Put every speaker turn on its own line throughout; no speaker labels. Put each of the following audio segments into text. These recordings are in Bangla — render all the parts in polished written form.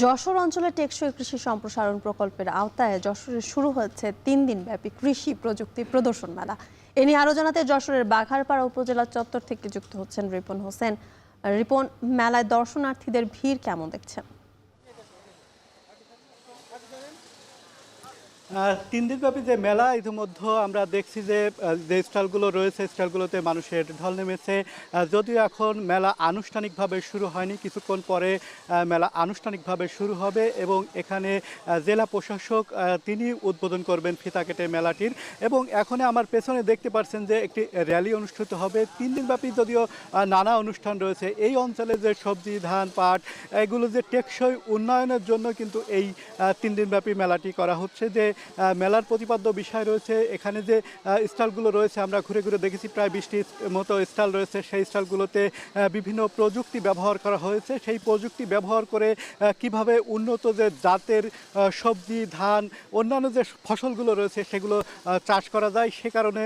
যশোর অঞ্চলে টেকসই কৃষি সম্প্রসারণ প্রকল্পের আওতায় যশোরে শুরু হচ্ছে 3 দিনব্যাপী কৃষি প্রযুক্তি প্রদর্শন মেলা। এ নিয়ে আরো জানাতে যশোরের বাঘারপাড়া উপজেলা চত্বর থেকে যুক্ত হচ্ছেন রিপন হোসেন। রিপন, মেলায় দর্শনার্থীদের ভিড় কেমন দেখছেন?
3 দিনব্যাপী যে মেলা, ইতিমধ্যে আমরা দেখছি যে যে স্টলগুলো রয়েছে স্টলগুলোতে মানুষের ঢল নেমেছে। যদিও এখন মেলা আনুষ্ঠানিকভাবে শুরু হয়নি, কিছুক্ষণ পরে মেলা আনুষ্ঠানিকভাবে শুরু হবে এবং এখানে জেলা প্রশাসক তিনি উদ্বোধন করবেন ফিতা কেটে মেলাটির। এবং এখন আমার পেছনে দেখতে পাচ্ছেন যে একটি র্যালি অনুষ্ঠিত হবে। 3 দিনব্যাপী যদিও নানা অনুষ্ঠান রয়েছে, এই অঞ্চলে যে সবজি, ধান, পাট এগুলো যে টেকসই উন্নয়নের জন্য কিন্তু এই 3 দিনব্যাপী মেলাটি করা হচ্ছে। যে মেলার প্রতিপাদ্য বিষয় রয়েছে, এখানে যে স্টলগুলো রয়েছে আমরা ঘুরে ঘুরে দেখেছি, প্রায় 20টির মতো স্টল রয়েছে। সেই স্টলগুলোতে বিভিন্ন প্রযুক্তি ব্যবহার করা হয়েছে। সেই প্রযুক্তি ব্যবহার করে কিভাবে উন্নত যে জাতের সবজি, ধান, অন্যান্য যে ফসলগুলো রয়েছে সেগুলো চাষ করা যায়, সে কারণে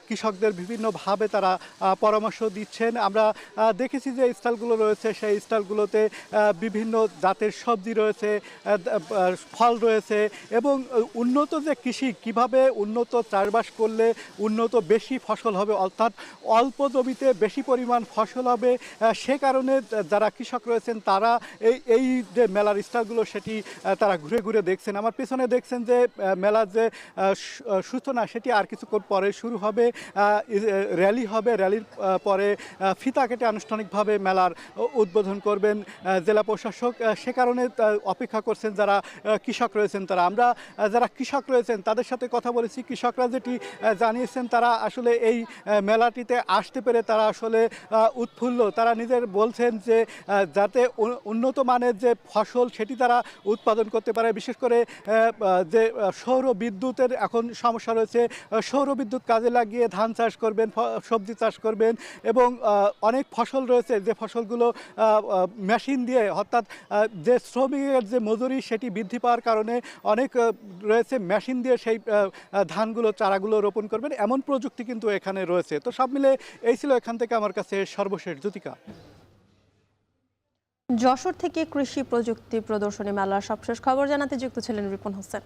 কৃষকদের বিভিন্নভাবে তারা পরামর্শ দিচ্ছেন। আমরা দেখেছি যে স্টলগুলো রয়েছে, সেই স্টলগুলোতে বিভিন্ন জাতের সবজি রয়েছে, ফল রয়েছে এবং উন্নত যে কৃষি, কিভাবে উন্নত চাষবাস করলে উন্নত বেশি ফসল হবে, অর্থাৎ অল্প জমিতে বেশি পরিমাণ ফসল হবে, সে কারণে যারা কৃষক রয়েছেন তারা এই যে মেলার স্টলগুলো সেটি তারা ঘুরে ঘুরে দেখছেন। আমার পেছনে দেখছেন যে মেলার যে সূচনা সেটি আর কিছুক্ষণ পরে শুরু হবে, র্যালি হবে। র্যালির পরে ফিতা কেটে আনুষ্ঠানিকভাবে মেলার উদ্বোধন করবেন জেলা প্রশাসক। সে কারণে অপেক্ষা করছেন যারা কৃষক রয়েছেন তারা। আমরা যারা কৃষক রয়েছেন তাদের সাথে কথা বলেছি। কৃষকরা যেটি জানিয়েছেন, তারা আসলে এই মেলাটিতে আসতে পেরে তারা আসলে উৎফুল্ল। তারা নিজের বলছেন যে যাতে উন্নত মানের যে ফসল সেটি তারা উৎপাদন করতে পারে। বিশেষ করে যে সৌর বিদ্যুতের এখন সমস্যা রয়েছে, সৌর বিদ্যুৎ কাজে লাগিয়ে ধান চাষ করবেন, সবজি চাষ করবেন এবং অনেক ফসল রয়েছে যে ফসলগুলো মেশিন দিয়ে, অর্থাৎ যে শ্রমিকের যে মজুরি সেটি বৃদ্ধি পাওয়ার কারণে অনেক রয়েছে মেশিন দিয়ে সেই ধানগুলো, চারাগুলো রোপণ করবেন, এমন প্রযুক্তি কিন্তু এখানে রয়েছে। তো সব মিলে এই ছিল এখান থেকে আমার কাছে সর্বশেষ। জ্যোতিকা,
যশোর থেকে কৃষি প্রযুক্তি প্রদর্শনী মেলার সবশেষ খবর জানাতে যুক্ত ছিলেন রিপন হোসেন।